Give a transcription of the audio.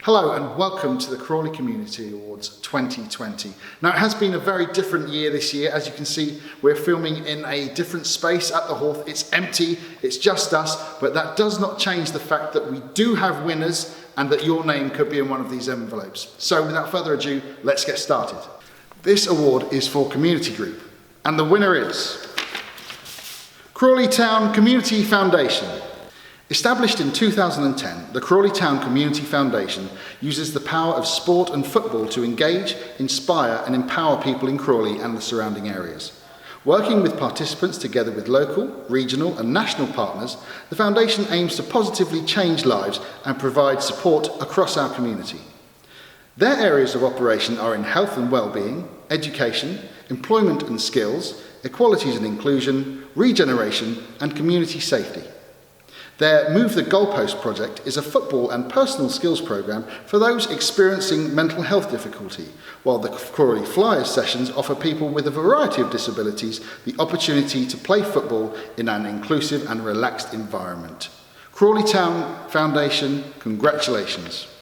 Hello and welcome to the Crawley Community Awards 2020. Now it has been a very different year this year. As you can see, we're filming in a different space at the Hawth. It's empty, it's just us, but that does not change the fact that we do have winners and that your name could be in one of these envelopes. So without further ado, let's get started. This award is for Community Group and the winner is Crawley Town Community Foundation. Established in 2010, the Crawley Town Community Foundation uses the power of sport and football to engage, inspire and empower people in Crawley and the surrounding areas. Working with participants together with local, regional and national partners, the foundation aims to positively change lives and provide support across our community. Their areas of operation are in health and well-being, education, employment and skills, equalities and inclusion, regeneration and community safety. Their Move the Goalpost project is a football and personal skills programme for those experiencing mental health difficulty, while the Crawley Flyers sessions offer people with a variety of disabilities the opportunity to play football in an inclusive and relaxed environment. Crawley Town Foundation, congratulations.